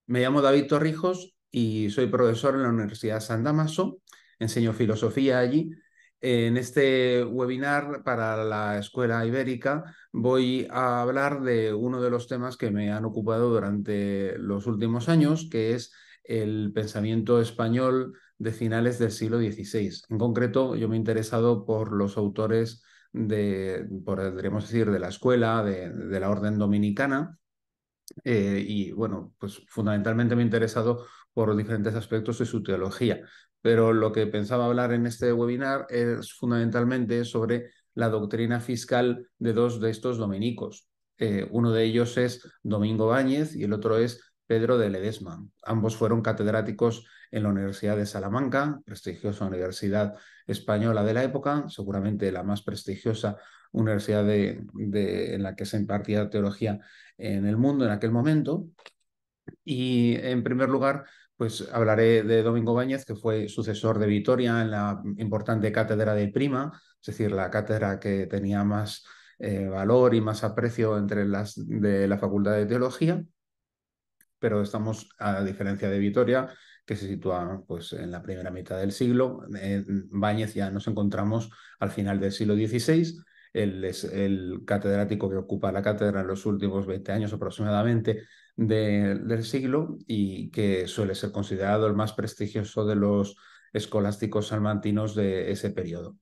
Me llamo David Torrijos y soy profesor en la Universidad San Damaso. Enseño filosofía allí. En este webinar para la Escuela Ibérica voy a hablar de uno de los temas que me han ocupado durante los últimos años, que es el pensamiento español de finales del siglo XVI. En concreto, yo me he interesado por los autores podríamos decir, de la escuela, de la orden dominicana. Y bueno, pues fundamentalmente me he interesado por diferentes aspectos de su teología. Pero lo que pensaba hablar en este webinar es fundamentalmente sobre la doctrina fiscal de dos de estos dominicos. Uno de ellos es Domingo Báñez y el otro es Pedro de Ledesma. Ambos fueron catedráticos en la Universidad de Salamanca, prestigiosa universidad española de la época, seguramente la más prestigiosa universidad en la que se impartía teología en el mundo en aquel momento. Y en primer lugar, pues hablaré de Domingo Báñez, que fue sucesor de Vitoria en la importante cátedra de Prima, es decir, la cátedra que tenía más valor y más aprecio entre las de la Facultad de Teología, pero estamos, a diferencia de Vitoria, que se sitúa pues, en la primera mitad del siglo. En Báñez ya nos encontramos al final del siglo XVI. Él es el catedrático que ocupa la cátedra en los últimos 20 años aproximadamente del siglo y que suele ser considerado el más prestigioso de los escolásticos salmantinos de ese periodo.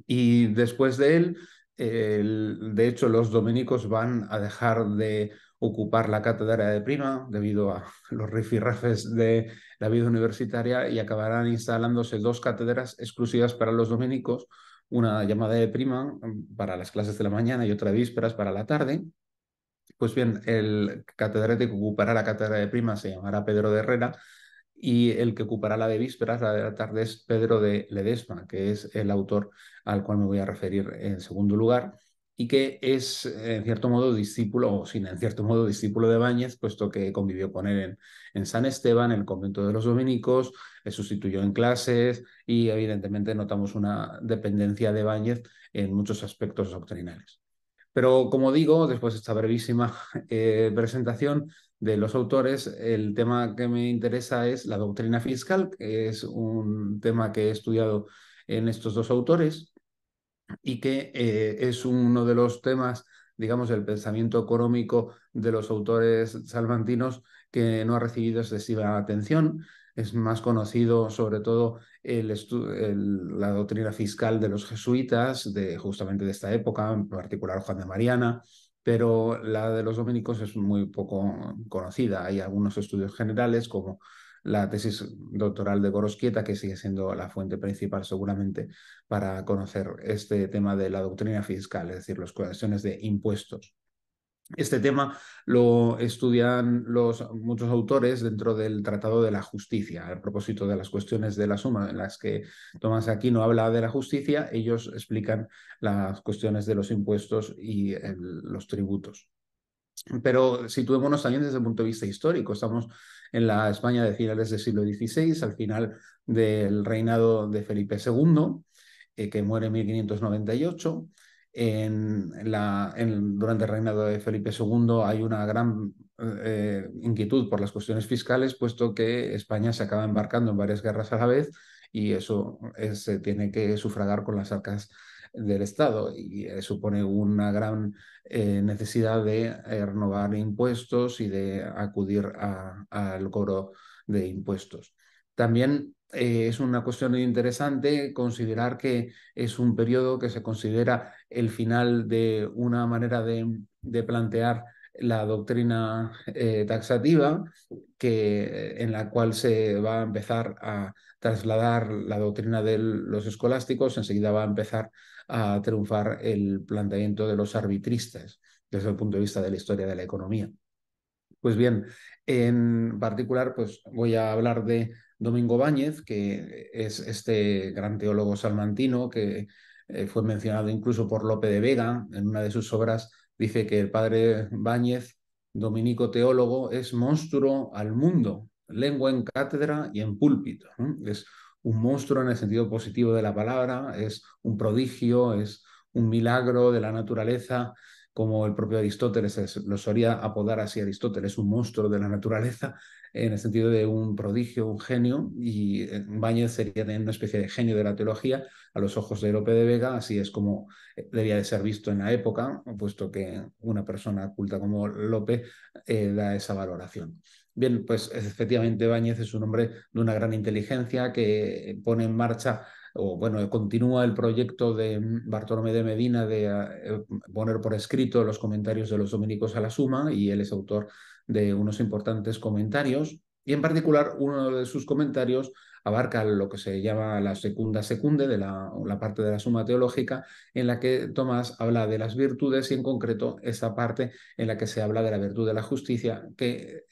Y después de él, de hecho, los dominicos van a dejar de ocupar la cátedra de Prima debido a los rifirrafes de la vida universitaria y acabarán instalándose dos cátedras exclusivas para los dominicos, una llamada de Prima para las clases de la mañana y otra de vísperas para la tarde. Pues bien, el catedrático que ocupará la cátedra de Prima se llamará Pedro de Herrera y el que ocupará la de vísperas, la de la tarde, es Pedro de Ledesma, que es el autor al cual me voy a referir en segundo lugar y que es, en cierto modo, discípulo, o sin en cierto modo, discípulo de Báñez, puesto que convivió con él en San Esteban, en el convento de los dominicos, le sustituyó en clases y, evidentemente, notamos una dependencia de Báñez en muchos aspectos doctrinales. Pero como digo, después de esta brevísima presentación de los autores, el tema que me interesa es la doctrina fiscal, que es un tema que he estudiado en estos dos autores y que es uno de los temas, digamos, del pensamiento económico de los autores salmantinos que no ha recibido excesiva atención. Es más conocido sobre todo la doctrina fiscal de los jesuitas, justamente de esta época, en particular Juan de Mariana, pero la de los dominicos es muy poco conocida. Hay algunos estudios generales como la tesis doctoral de Gorosquieta, que sigue siendo la fuente principal seguramente para conocer este tema de la doctrina fiscal, es decir, las cuestiones de impuestos. Este tema lo estudian muchos autores dentro del Tratado de la Justicia. A propósito de las cuestiones de la suma en las que Tomás Aquino habla de la justicia, ellos explican las cuestiones de los impuestos y los tributos. Pero situémonos también desde el punto de vista histórico. Estamos en la España de finales del siglo XVI, al final del reinado de Felipe II, que muere en 1598. Durante el reinado de Felipe II hay una gran inquietud por las cuestiones fiscales, puesto que España se acaba embarcando en varias guerras a la vez y eso se tiene que sufragar con las arcas del Estado y supone una gran necesidad de renovar impuestos y de acudir al cobro de impuestos. También es una cuestión interesante considerar que es un periodo que se considera el final de una manera de plantear la doctrina taxativa, en la cual se va a empezar a trasladar la doctrina de los escolásticos, enseguida va a empezar a triunfar el planteamiento de los arbitristas desde el punto de vista de la historia de la economía. Pues bien, en particular, pues voy a hablar de Domingo Báñez, que es este gran teólogo salmantino que fue mencionado incluso por Lope de Vega. En una de sus obras dice que el padre Báñez, dominico teólogo, es monstruo al mundo, lengua en cátedra y en púlpito, ¿no? Es un monstruo en el sentido positivo de la palabra, es un prodigio, es un milagro de la naturaleza como el propio Aristóteles lo solía apodar así Aristóteles, un monstruo de la naturaleza, en el sentido de un prodigio, un genio, y Báñez sería una especie de genio de la teología a los ojos de Lope de Vega, así es como debía de ser visto en la época, puesto que una persona culta como Lope da esa valoración. Bien, pues efectivamente Báñez es un hombre de una gran inteligencia que pone en marcha o bueno, continúa el proyecto de Bartolomé de Medina de poner por escrito los comentarios de los dominicos a la Suma, y él es autor de unos importantes comentarios, y en particular uno de sus comentarios abarca lo que se llama la secunda secunde, de la parte de la Suma Teológica, en la que Tomás habla de las virtudes y en concreto esta parte en la que se habla de la virtud de la justicia, que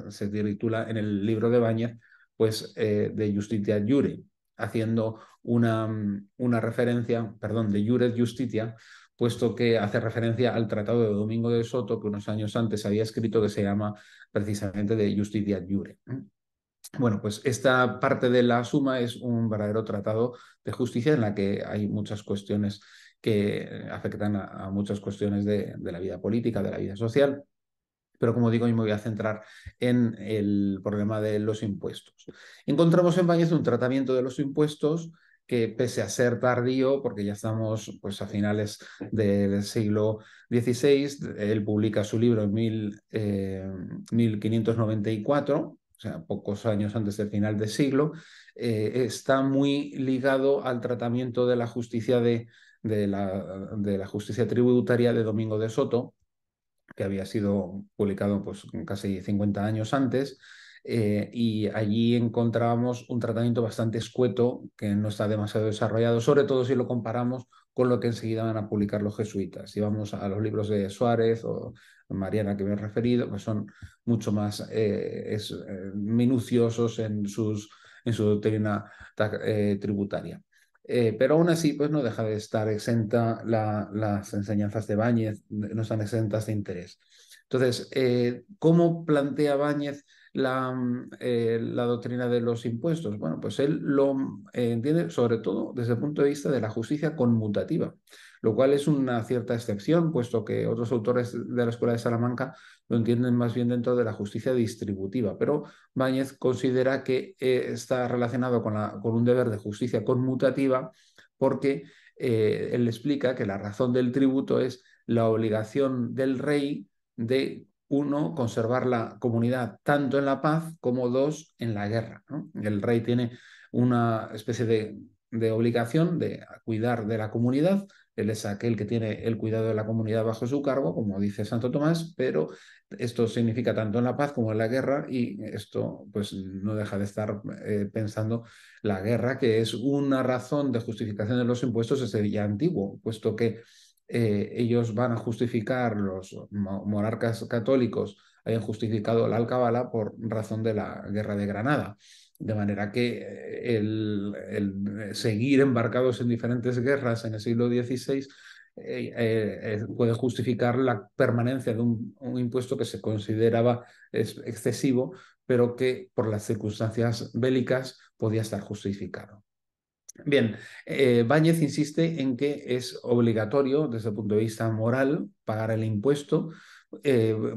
se titula en el libro de Báñez, pues de Justitia Jure, haciendo una referencia, perdón, de Jure Justitia, puesto que hace referencia al Tratado de Domingo de Soto, que unos años antes había escrito, que se llama precisamente de Justitia Jure. Bueno, pues esta parte de la Suma es un verdadero tratado de justicia en la que hay muchas cuestiones que afectan a muchas cuestiones de la vida política, de la vida social. Pero como digo, yo me voy a centrar en el problema de los impuestos. Encontramos en Báñez un tratamiento de los impuestos que, pese a ser tardío, porque ya estamos pues, a finales del siglo XVI, él publica su libro en 1594, o sea, pocos años antes del final del siglo, está muy ligado al tratamiento de la justicia de la justicia tributaria de Domingo de Soto, que había sido publicado pues, casi 50 años antes, y allí encontrábamos un tratamiento bastante escueto que no está demasiado desarrollado, sobre todo si lo comparamos con lo que enseguida van a publicar los jesuitas. Si vamos a los libros de Suárez o Mariana que me he referido, pues son mucho más minuciosos en su doctrina tributaria. Pero aún así, pues no deja de estar exenta las enseñanzas de Báñez, no están exentas de interés. Entonces, ¿cómo plantea Báñez la doctrina de los impuestos? Bueno, pues él lo entiende sobre todo desde el punto de vista de la justicia conmutativa, lo cual es una cierta excepción, puesto que otros autores de la Escuela de Salamanca lo entienden más bien dentro de la justicia distributiva, pero Báñez considera que está relacionado con un deber de justicia conmutativa porque él explica que la razón del tributo es la obligación del rey de, uno, conservar la comunidad tanto en la paz como dos, en la guerra, ¿no? El rey tiene una especie de obligación de cuidar de la comunidad. Él es aquel que tiene el cuidado de la comunidad bajo su cargo, como dice Santo Tomás, pero esto significa tanto en la paz como en la guerra, y esto pues no deja de estar pensando la guerra, que es una razón de justificación de los impuestos desde ya antiguo, puesto que ellos van a justificar, los monarcas católicos hayan justificado la alcabala por razón de la guerra de Granada. De manera que el seguir embarcados en diferentes guerras en el siglo XVI puede justificar la permanencia de un impuesto que se consideraba excesivo, pero que por las circunstancias bélicas podía estar justificado. Bien, Báñez insiste en que es obligatorio desde el punto de vista moral pagar el impuesto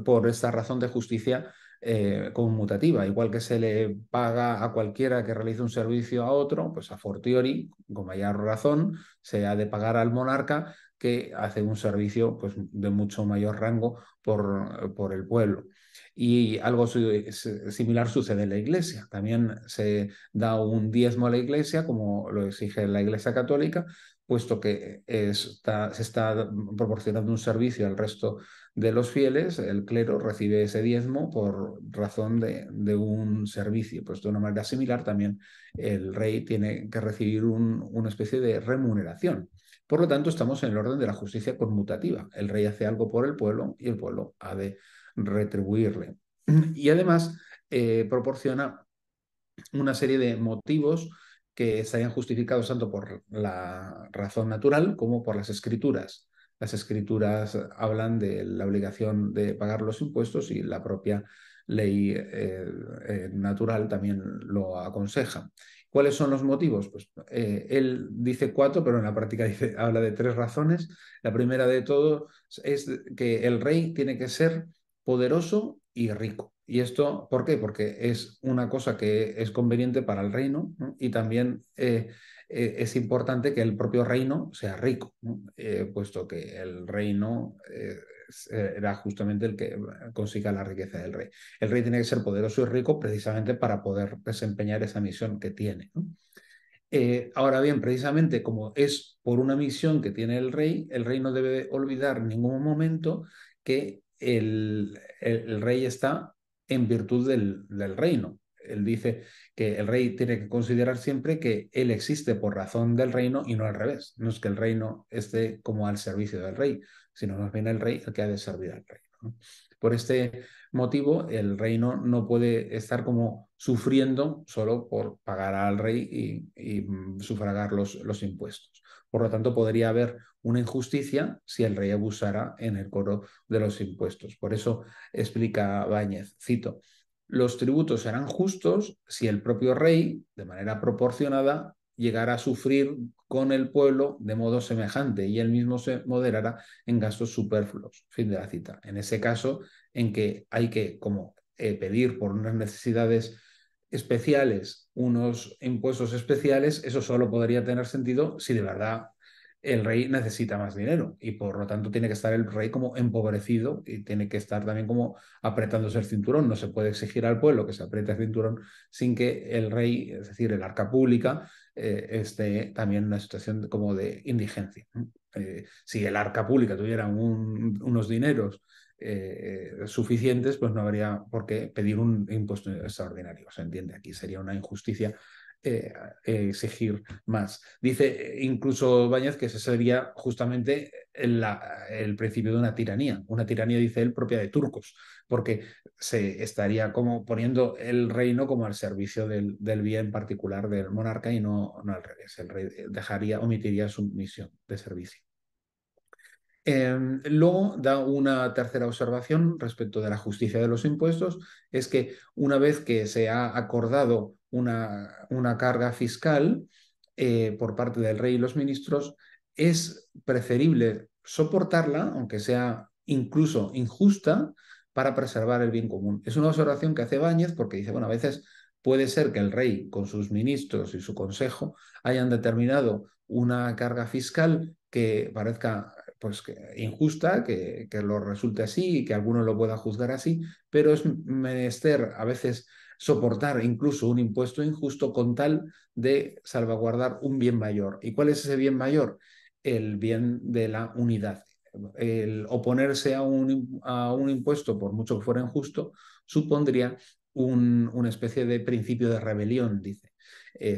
por esta razón de justicia conmutativa, igual que se le paga a cualquiera que realice un servicio a otro, pues a fortiori, con mayor razón, se ha de pagar al monarca que hace un servicio pues, de mucho mayor rango por el pueblo. Y algo similar sucede en la Iglesia. También se da un diezmo a la Iglesia, como lo exige la Iglesia Católica, puesto que se está proporcionando un servicio al resto de los fieles. El clero recibe ese diezmo por razón de un servicio. Pues de una manera similar también el rey tiene que recibir una especie de remuneración. Por lo tanto, estamos en el orden de la justicia conmutativa. El rey hace algo por el pueblo y el pueblo ha de retribuirle. Y además proporciona una serie de motivos que estarían justificados tanto por la razón natural como por las escrituras. Las escrituras hablan de la obligación de pagar los impuestos y la propia ley natural también lo aconseja. ¿Cuáles son los motivos? Pues él dice cuatro, pero en la práctica habla de tres razones. La primera de todo es que el rey tiene que ser poderoso y rico. ¿Y esto por qué? Porque es una cosa que es conveniente para el reino, ¿no? Y también es importante que el propio reino sea rico, ¿no? Puesto que el reino era justamente el que consiga la riqueza del rey. El rey tiene que ser poderoso y rico precisamente para poder desempeñar esa misión que tiene, ¿no? Ahora bien, precisamente como es por una misión que tiene el rey no debe olvidar en ningún momento que el rey está en virtud del reino. Él dice que el rey tiene que considerar siempre que él existe por razón del reino y no al revés. No es que el reino esté como al servicio del rey, sino más bien el rey el que ha de servir al rey, ¿no? Por este motivo, el reino no puede estar como sufriendo solo por pagar al rey y sufragar los impuestos. Por lo tanto, podría haber una injusticia si el rey abusara en el cobro de los impuestos. Por eso explica Báñez, cito, los tributos serán justos si el propio rey, de manera proporcionada, llegara a sufrir con el pueblo de modo semejante y él mismo se moderará en gastos superfluos. Fin de la cita. En ese caso, en que hay que como pedir por unas necesidades especiales, unos impuestos especiales, eso solo podría tener sentido si de verdad el rey necesita más dinero y por lo tanto tiene que estar el rey como empobrecido y tiene que estar también como apretándose el cinturón. No se puede exigir al pueblo que se apriete el cinturón sin que el rey, es decir, el arca pública, esté también en una situación como de indigencia, ¿no? Si el arca pública tuviera unos dineros suficientes, pues no habría por qué pedir un impuesto extraordinario. Se entiende, aquí sería una injusticia exigir más. Dice incluso Báñez que ese sería justamente el principio de una tiranía, dice él, propia de turcos, porque se estaría como poniendo el reino como al servicio del bien particular del monarca y no al revés. El rey omitiría su misión de servicio. Luego da una tercera observación respecto de la justicia de los impuestos, es que una vez que se ha acordado una carga fiscal por parte del rey y los ministros, es preferible soportarla, aunque sea incluso injusta, para preservar el bien común. Es una observación que hace Báñez porque dice, bueno, a veces puede ser que el rey con sus ministros y su consejo hayan determinado una carga fiscal que parezca pues injusta, que lo resulte así y que alguno lo pueda juzgar así, pero es menester a veces soportar incluso un impuesto injusto con tal de salvaguardar un bien mayor. ¿Y cuál es ese bien mayor? El bien de la unidad. El oponerse a un impuesto, por mucho que fuera injusto, supondría una especie de principio de rebelión, dice.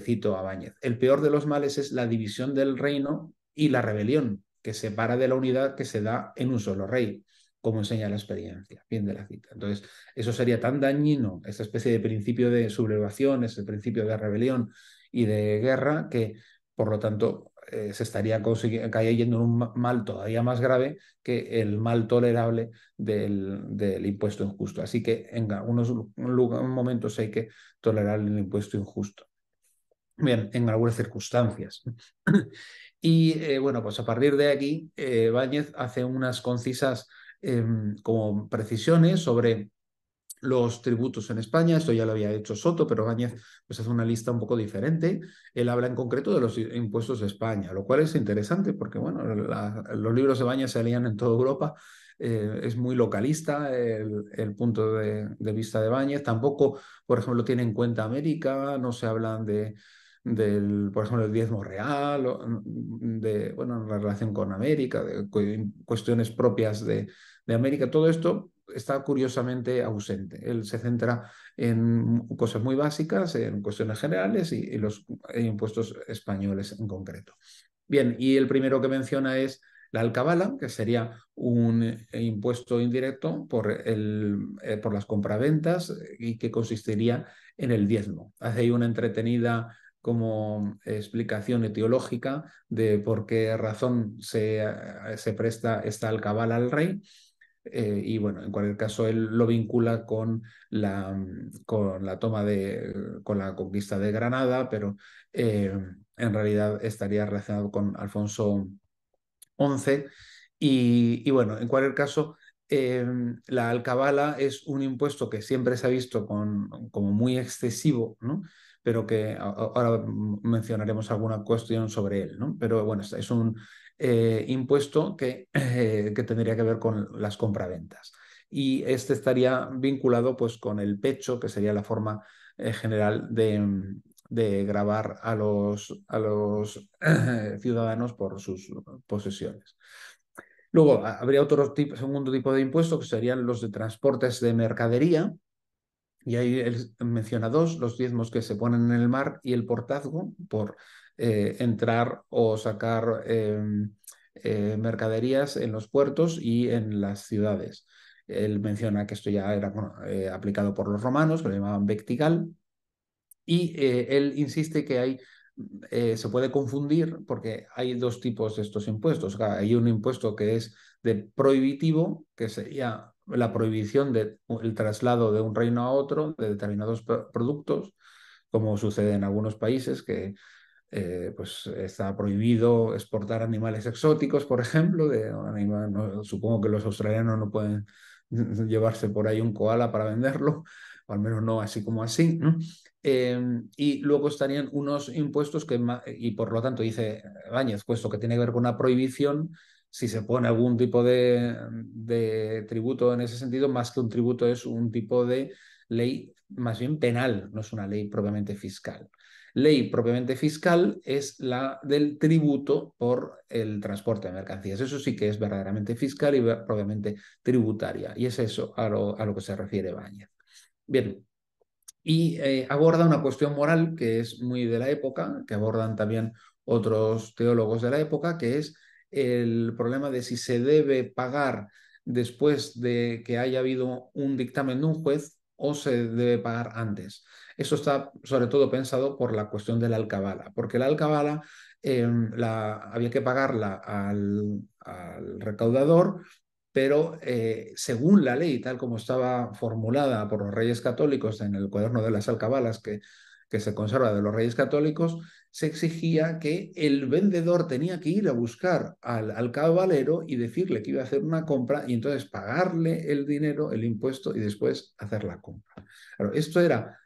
Cito a Báñez. El peor de los males es la división del reino y la rebelión, que separa de la unidad que se da en un solo rey, como enseña la experiencia. Fin de la cita. Entonces, eso sería tan dañino, esta especie de principio de sublevación, ese principio de rebelión y de guerra, que por lo tanto se estaría cayendo en un mal todavía más grave que el mal tolerable del impuesto injusto. Así que en algunos momentos hay que tolerar el impuesto injusto. Bien, en algunas circunstancias. Y bueno, pues a partir de aquí, Báñez hace unas concisas como precisiones sobre los tributos en España. Esto ya lo había hecho Soto, pero Báñez pues hace una lista un poco diferente. Él habla en concreto de los impuestos de España, lo cual es interesante porque bueno, los libros de Báñez se leían en toda Europa. Es muy localista el punto de vista de Báñez. Tampoco, por ejemplo, tiene en cuenta América, no se hablan por ejemplo, el diezmo real, bueno, en relación con América, de cuestiones propias de América. Todo esto está curiosamente ausente. Él se centra en cosas muy básicas, en cuestiones generales y los impuestos españoles en concreto. Bien, y el primero que menciona es la alcabala, que sería un impuesto indirecto por las compraventas y que consistiría en el diezmo. Hace ahí una entretenida como explicación etiológica de por qué razón se presta esta alcabala al rey. Y bueno, en cualquier caso, él lo vincula con la toma con la conquista de Granada, pero en realidad estaría relacionado con Alfonso 11. Y bueno, en cualquier caso, eh, la alcabala es un impuesto que siempre se ha visto como muy excesivo, ¿no? Pero que ahora mencionaremos alguna cuestión sobre él, ¿no? Pero bueno, es un impuesto que tendría que ver con las compraventas. Y este estaría vinculado pues con el pecho, que sería la forma general de grabar a los ciudadanos por sus posesiones. Luego habría otro tipo, segundo tipo de impuestos que serían los de transportes de mercadería. Y ahí él menciona dos, los diezmos que se ponen en el mar y el portazgo por entrar o sacar mercaderías en los puertos y en las ciudades. Él menciona que esto ya era bueno, aplicado por los romanos, que lo llamaban vectigal, y él insiste que se puede confundir porque hay dos tipos de estos impuestos. Claro, hay un impuesto que es de prohibitivo, que sería la prohibición del traslado de un reino a otro de determinados productos, como sucede en algunos países, que pues está prohibido exportar animales exóticos, por ejemplo. Supongo que los australianos no pueden llevarse por ahí un koala para venderlo, o al menos no así como así, ¿no? Y luego estarían unos impuestos y por lo tanto dice Báñez, puesto que tiene que ver con una prohibición, si se pone algún tipo de tributo en ese sentido, más que un tributo es un tipo de ley más bien penal, no es una ley propiamente fiscal. Ley propiamente fiscal es la del tributo por el transporte de mercancías. Eso sí que es verdaderamente fiscal y propiamente tributaria. Y es eso a lo que se refiere Báñez. Bien, y aborda una cuestión moral que es muy de la época, que abordan también otros teólogos de la época, que es el problema de si se debe pagar después de que haya habido un dictamen de un juez o se debe pagar antes. Eso está sobre todo pensado por la cuestión de la alcabala, porque la alcabala había que pagarla al recaudador, pero según la ley, tal como estaba formulada por los Reyes Católicos en el cuaderno de las alcabalas que se conserva de los Reyes Católicos, se exigía que el vendedor tenía que ir a buscar al cabalero y decirle que iba a hacer una compra y entonces pagarle el dinero, el impuesto y después hacer la compra. Claro, esto era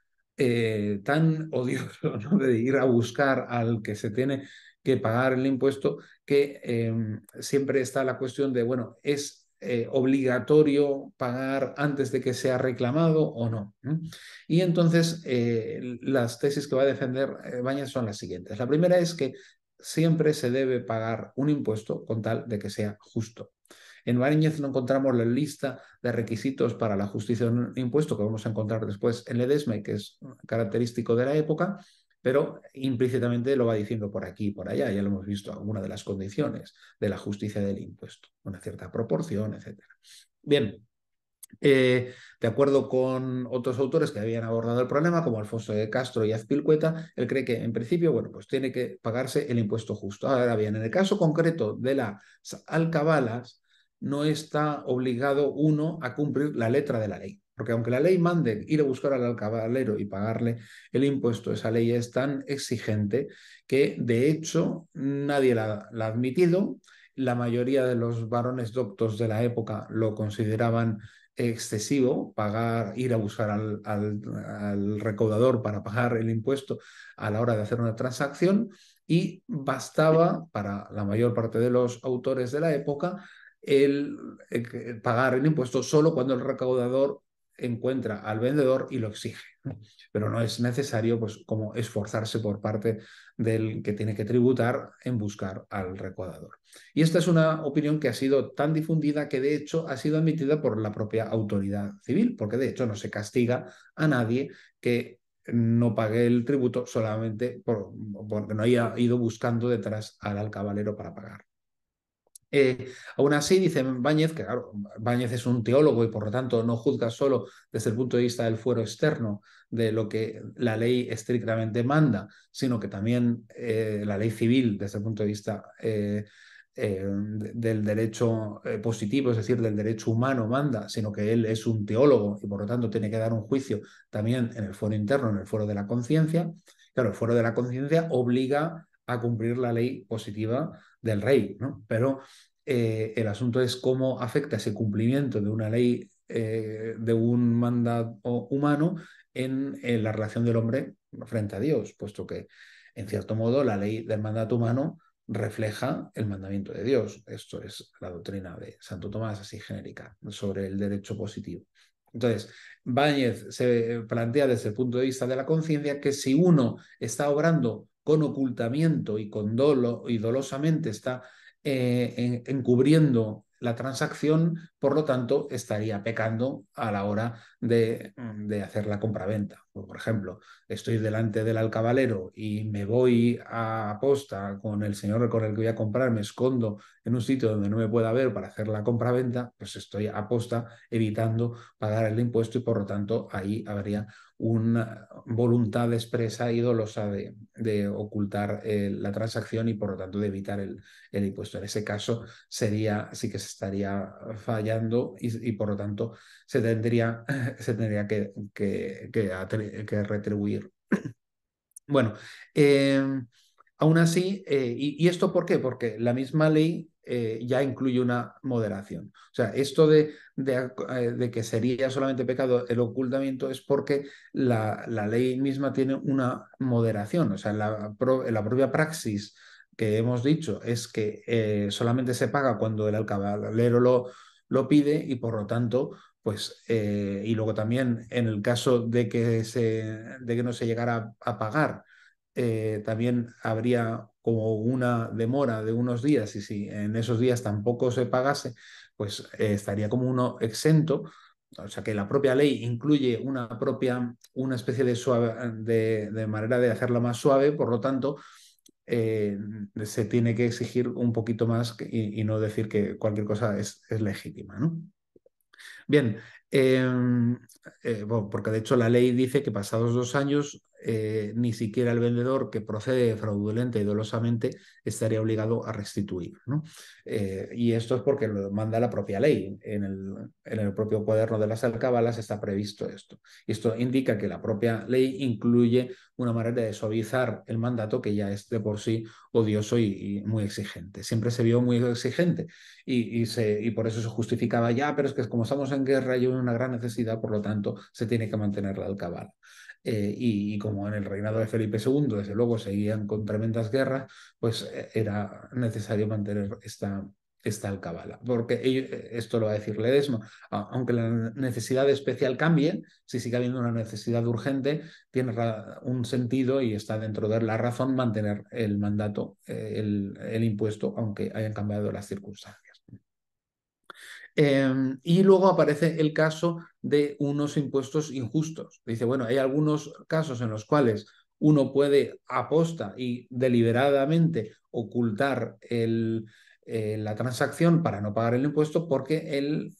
tan odioso, ¿no? De ir a buscar al que se tiene que pagar el impuesto, que siempre está la cuestión de, bueno, ¿es obligatorio pagar antes de que sea reclamado o no? ¿No? Y entonces las tesis que va a defender Bañez son las siguientes. La primera es que siempre se debe pagar un impuesto con tal de que sea justo. En Báñez no encontramos la lista de requisitos para la justicia de un impuesto que vamos a encontrar después en Ledesma, que es característico de la época, pero implícitamente lo va diciendo por aquí y por allá. Ya lo hemos visto, alguna de las condiciones de la justicia del impuesto, una cierta proporción, etcétera. Bien, de acuerdo con otros autores que habían abordado el problema, como Alfonso de Castro y Azpilcueta, él cree que en principio, bueno, pues tiene que pagarse el impuesto justo. Ahora bien, en el caso concreto de las alcabalas, no está obligado uno a cumplir la letra de la ley. Porque aunque la ley mande ir a buscar al alcabalero y pagarle el impuesto, esa ley es tan exigente que de hecho nadie la ha admitido. La mayoría de los varones doctos de la época lo consideraban excesivo ir a buscar al recaudador para pagar el impuesto a la hora de hacer una transacción, y bastaba para la mayor parte de los autores de la época pagar el impuesto solo cuando el recaudador encuentra al vendedor y lo exige. Pero no es necesario, pues, como esforzarse por parte del que tiene que tributar en buscar al recaudador. Y esta es una opinión que ha sido tan difundida que de hecho ha sido admitida por la propia autoridad civil, porque de hecho no se castiga a nadie que no pague el tributo solamente porque no haya ido buscando detrás al alcabalero para pagar. Aún así, dice Báñez, que claro, Báñez es un teólogo y por lo tanto no juzga solo desde el punto de vista del fuero externo de lo que la ley estrictamente manda, sino que también la ley civil desde el punto de vista del derecho positivo, es decir, del derecho humano manda, sino que él es un teólogo y por lo tanto tiene que dar un juicio también en el fuero interno, en el fuero de la conciencia. Claro, el fuero de la conciencia obliga a cumplir la ley positiva del rey, ¿no? Pero el asunto es cómo afecta ese cumplimiento de una ley, de un mandato humano en la relación del hombre frente a Dios, puesto que, en cierto modo, la ley del mandato humano refleja el mandamiento de Dios. Esto es la doctrina de Santo Tomás, así genérica, sobre el derecho positivo. Entonces, Báñez se plantea desde el punto de vista de la conciencia que si uno está obrando con ocultamiento y con dolo y dolosamente está encubriendo la transacción, por lo tanto, estaría pecando a la hora de hacer la compraventa. Por ejemplo, estoy delante del alcabalero y me voy a posta con el señor con el que voy a comprar, me escondo en un sitio donde no me pueda ver para hacer la compraventa, pues estoy a posta evitando pagar el impuesto y por lo tanto ahí habría una voluntad expresa y dolosa de ocultar la transacción y por lo tanto de evitar el impuesto. En ese caso sí que se estaría fallando y por lo tanto se tendría que retribuir. Bueno, eh, aún así, y esto por qué? Porque la misma ley ya incluye una moderación. O sea, esto de que sería solamente pecado el ocultamiento es porque la ley misma tiene una moderación. O sea, la propia praxis que hemos dicho es que solamente se paga cuando el alcabalero lo pide y por lo tanto pues, y luego también en el caso de que no se llegara a pagar, también habría como una demora de unos días y si en esos días tampoco se pagase, pues estaría como uno exento. O sea que la propia ley incluye una especie de manera de hacerla más suave, por lo tanto, se tiene que exigir un poquito más y no decir que cualquier cosa es legítima, ¿no? Bien, bueno, porque de hecho la ley dice que pasados 2 años ni siquiera el vendedor que procede fraudulenta y dolosamente estaría obligado a restituir, ¿no? Y esto es porque lo manda la propia ley. En el propio cuaderno de las alcabalas está previsto esto. Y esto indica que la propia ley incluye una manera de suavizar el mandato que ya es de por sí odioso y muy exigente. Siempre se vio muy exigente y por eso se justificaba ya, pero es que como estamos en guerra y hay una gran necesidad, por lo tanto, se tiene que mantener la alcabala. Y como en el reinado de Felipe II, desde luego, seguían con tremendas guerras, pues era necesario mantener esta alcabala. Porque esto lo va a decir Ledesma, aunque la necesidad especial cambie, si sigue habiendo una necesidad urgente, tiene un sentido y está dentro de la razón mantener el mandato, el impuesto, aunque hayan cambiado las circunstancias. Y luego aparece el caso de unos impuestos injustos. Dice, bueno, hay algunos casos en los cuales uno puede aposta y deliberadamente ocultar la transacción para no pagar el impuesto porque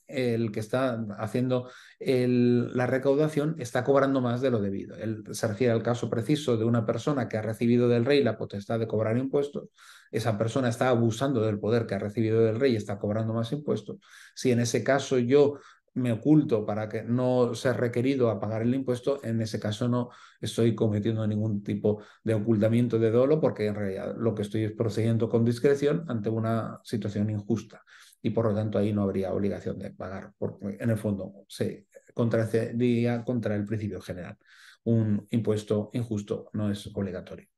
el que está haciendo la recaudación está cobrando más de lo debido. Él se refiere al caso preciso de una persona que ha recibido del rey la potestad de cobrar impuestos. Esa persona está abusando del poder que ha recibido del rey y está cobrando más impuestos. Si en ese caso yo me oculto para que no sea requerido a pagar el impuesto, en ese caso no estoy cometiendo ningún tipo de ocultamiento de dolo porque en realidad lo que estoy es procediendo con discreción ante una situación injusta y por lo tanto ahí no habría obligación de pagar porque en el fondo se contradiría contra el principio general. Un impuesto injusto no es obligatorio.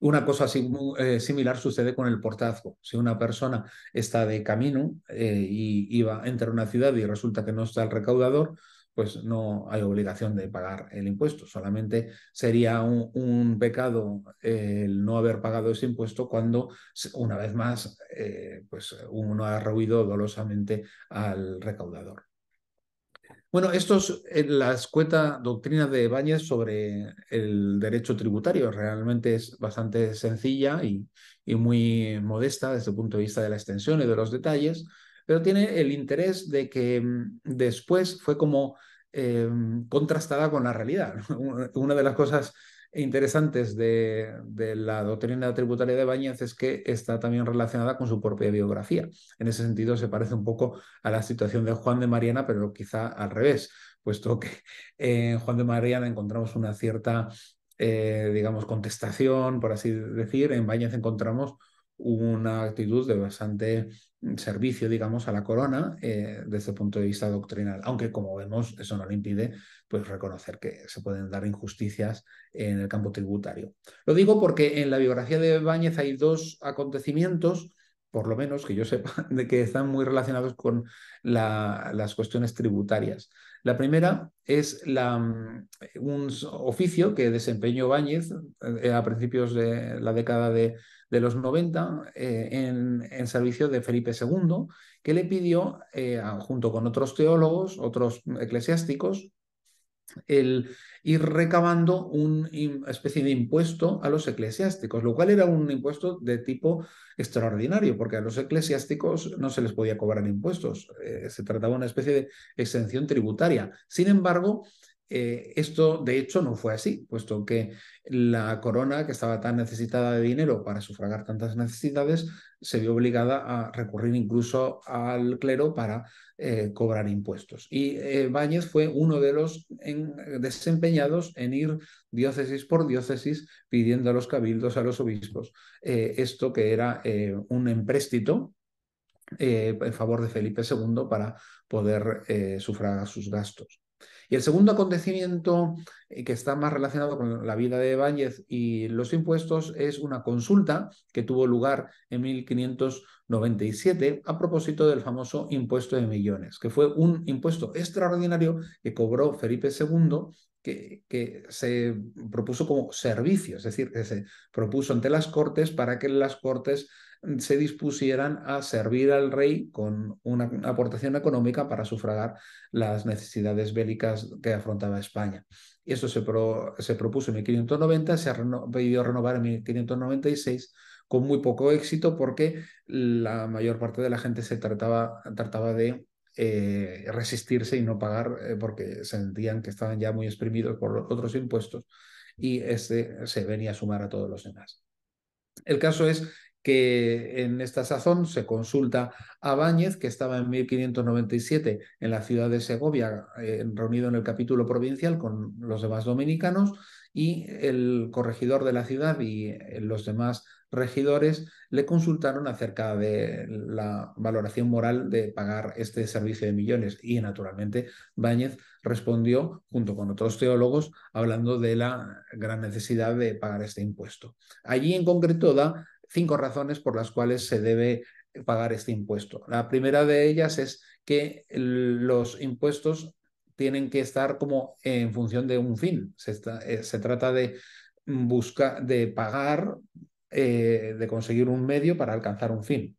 Una cosa similar sucede con el portazgo. Si una persona está de camino y entra a una ciudad y resulta que no está el recaudador, pues no hay obligación de pagar el impuesto. Solamente sería un pecado el no haber pagado ese impuesto cuando, una vez más, pues uno ha rehuido dolosamente al recaudador. Bueno, esto es la escueta doctrina de Báñez sobre el derecho tributario. Realmente es bastante sencilla y muy modesta desde el punto de vista de la extensión y de los detalles, pero tiene el interés de que después fue como contrastada con la realidad. Una de las cosas interesantes de la doctrina tributaria de Báñez es que está también relacionada con su propia biografía. En ese sentido, se parece un poco a la situación de Juan de Mariana, pero quizá al revés, puesto que en Juan de Mariana encontramos una cierta, digamos, contestación, por así decir. En Báñez encontramos una actitud de bastante servicio, digamos, a la corona desde el punto de vista doctrinal, aunque como vemos eso no le impide pues reconocer que se pueden dar injusticias en el campo tributario. Lo digo porque en la biografía de Báñez hay dos acontecimientos, por lo menos que yo sepa, de que están muy relacionados con las cuestiones tributarias. La primera es un oficio que desempeñó Báñez a principios de la década de los 90 en servicio de Felipe II, que le pidió, junto con otros teólogos, otros eclesiásticos, el ir recabando una especie de impuesto a los eclesiásticos, lo cual era un impuesto de tipo extraordinario, porque a los eclesiásticos no se les podía cobrar impuestos, se trataba de una especie de exención tributaria. Sin embargo, esto de hecho no fue así, puesto que la corona, que estaba tan necesitada de dinero para sufragar tantas necesidades, se vio obligada a recurrir incluso al clero para cobrar impuestos. Y Báñez fue uno de los desempeñados en ir diócesis por diócesis pidiendo a los cabildos, a los obispos, esto que era un empréstito en favor de Felipe II para poder sufragar sus gastos. Y el segundo acontecimiento que está más relacionado con la vida de Báñez y los impuestos es una consulta que tuvo lugar en 1597 a propósito del famoso impuesto de millones, que fue un impuesto extraordinario que cobró Felipe II, que se propuso como servicio, es decir, que se propuso ante las Cortes para que las Cortes se dispusieran a servir al rey con una aportación económica para sufragar las necesidades bélicas que afrontaba España. Y esto se propuso en 1590, se pidió renovar en 1596 con muy poco éxito porque la mayor parte de la gente trataba de resistirse y no pagar porque sentían que estaban ya muy exprimidos por los otros impuestos y este se venía a sumar a todos los demás. El caso es que en esta sazón se consulta a Báñez, que estaba en 1597 en la ciudad de Segovia, reunido en el capítulo provincial con los demás dominicanos, y el corregidor de la ciudad y los demás regidores le consultaron acerca de la valoración moral de pagar este servicio de millones. Y naturalmente Báñez respondió, junto con otros teólogos, hablando de la gran necesidad de pagar este impuesto. Allí en concreto da 5 razones por las cuales se debe pagar este impuesto. La primera de ellas es que los impuestos tienen que estar como en función de un fin. Se trata de de pagar, de conseguir un medio para alcanzar un fin.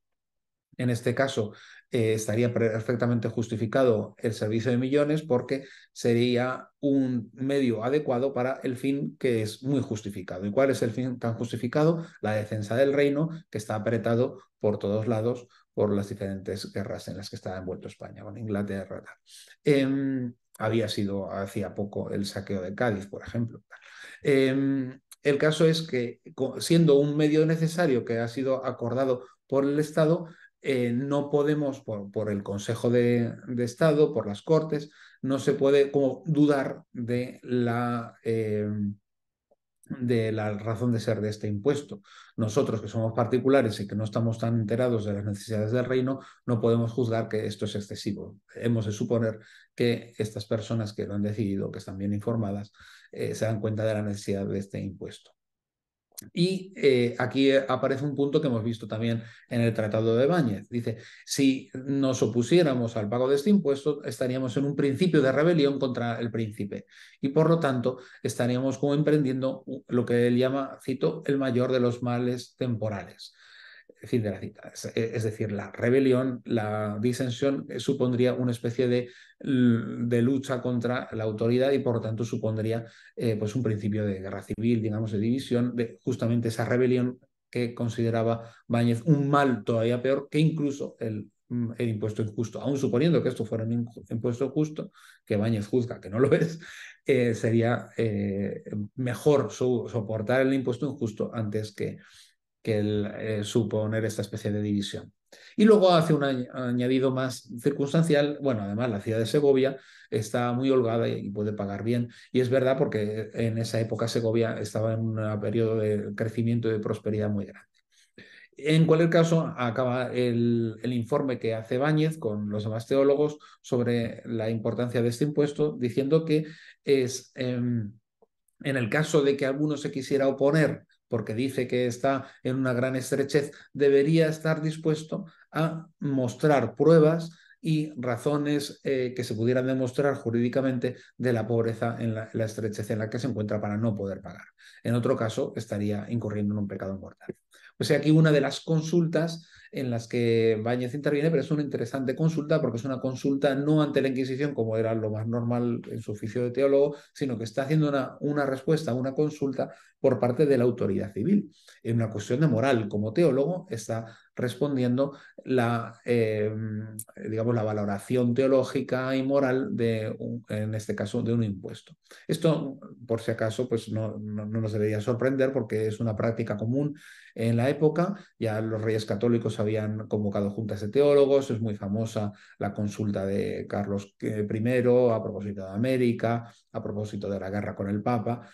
En este caso, estaría perfectamente justificado el servicio de millones porque sería un medio adecuado para el fin que es muy justificado. ¿Y cuál es el fin tan justificado? La defensa del reino, que está apretado por todos lados por las diferentes guerras en las que estaba envuelto España, con Inglaterra. Había sido hacía poco el saqueo de Cádiz, por ejemplo. El caso es que, siendo un medio necesario que ha sido acordado por el Estado, no podemos, por el Consejo de Estado, por las Cortes, no se puede como dudar de la razón de ser de este impuesto. Nosotros, que somos particulares y que no estamos tan enterados de las necesidades del reino, no podemos juzgar que esto es excesivo. Hemos de suponer que estas personas que lo han decidido, que están bien informadas, se dan cuenta de la necesidad de este impuesto. Y aquí aparece un punto que hemos visto también en el Tratado de Báñez. Dice, si nos opusiéramos al pago de este impuesto, estaríamos en un principio de rebelión contra el príncipe y por lo tanto estaríamos como emprendiendo lo que él llama, cito, el mayor de los males temporales. Fin de la cita. Es decir, la rebelión, la disensión supondría una especie de lucha contra la autoridad y por lo tanto supondría pues un principio de guerra civil, digamos, de división, de justamente esa rebelión que consideraba Báñez un mal todavía peor que incluso el el impuesto injusto. Aun suponiendo que esto fuera un impuesto justo, que Báñez juzga que no lo es, sería mejor soportar el impuesto injusto antes que suponer esta especie de división. Y luego hace un añadido más circunstancial. Bueno, además la ciudad de Segovia está muy holgada y puede pagar bien. Y es verdad porque en esa época Segovia estaba en un periodo de crecimiento y de prosperidad muy grande. En cualquier caso, acaba el informe que hace Báñez con los demás teólogos sobre la importancia de este impuesto, diciendo que es en el caso de que alguno se quisiera oponer porque dice que está en una gran estrechez, debería estar dispuesto a mostrar pruebas y razones que se pudieran demostrar jurídicamente de la pobreza en la estrechez en la que se encuentra para no poder pagar. En otro caso, estaría incurriendo en un pecado mortal. O sea, aquí una de las consultas en las que Báñez interviene, pero es una interesante consulta porque es una consulta no ante la Inquisición, como era lo más normal en su oficio de teólogo, sino que está haciendo una respuesta, una consulta por parte de la autoridad civil. En una cuestión de moral, como teólogo, está respondiendo digamos, la valoración teológica y moral en este caso, de un impuesto. Esto, por si acaso, pues no nos debería sorprender porque es una práctica común en la época. Ya los reyes católicos habían convocado juntas de teólogos, es muy famosa la consulta de Carlos I a propósito de América, a propósito de la guerra con el Papa.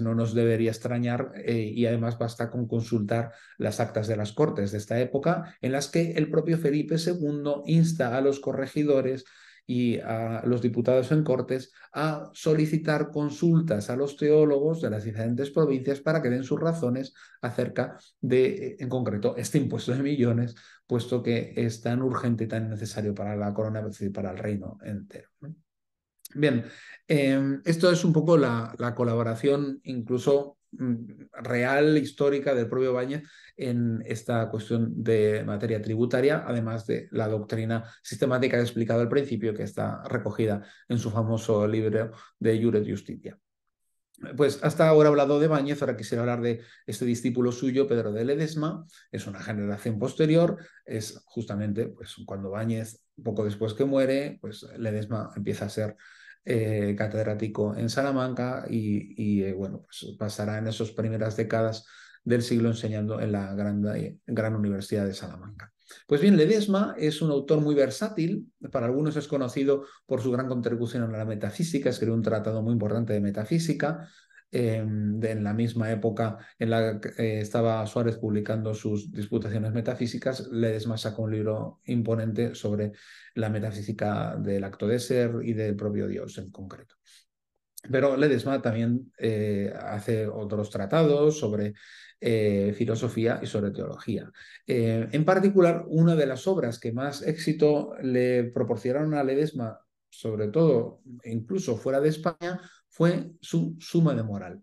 No nos debería extrañar y además basta con consultar las actas de las Cortes de esta época en las que el propio Felipe II insta a los corregidores y a los diputados en Cortes a solicitar consultas a los teólogos de las diferentes provincias para que den sus razones acerca de, en concreto, este impuesto de millones, puesto que es tan urgente y tan necesario para la corona, es decir, para el reino entero, ¿no? Bien, esto es un poco la colaboración incluso real, histórica del propio Báñez en esta cuestión de materia tributaria, además de la doctrina sistemática que he explicado al principio, que está recogida en su famoso libro de Iure Justitia. Pues hasta ahora he hablado de Báñez, ahora quisiera hablar de este discípulo suyo, Pedro de Ledesma. Es una generación posterior, es justamente pues, cuando Báñez, poco después que muere, pues Ledesma empieza a ser catedrático en Salamanca bueno, pues pasará en esas primeras décadas del siglo enseñando en la gran Universidad de Salamanca. Pues bien, Ledesma es un autor muy versátil, para algunos es conocido por su gran contribución a la metafísica, escribió un tratado muy importante de metafísica, en la misma época en la que estaba Suárez publicando sus disputaciones metafísicas, Ledesma sacó un libro imponente sobre la metafísica del acto de ser y del propio Dios en concreto. Pero Ledesma también hace otros tratados sobre filosofía y sobre teología. En particular, una de las obras que más éxito le proporcionaron a Ledesma, sobre todo incluso fuera de España, fue su Suma de Moral.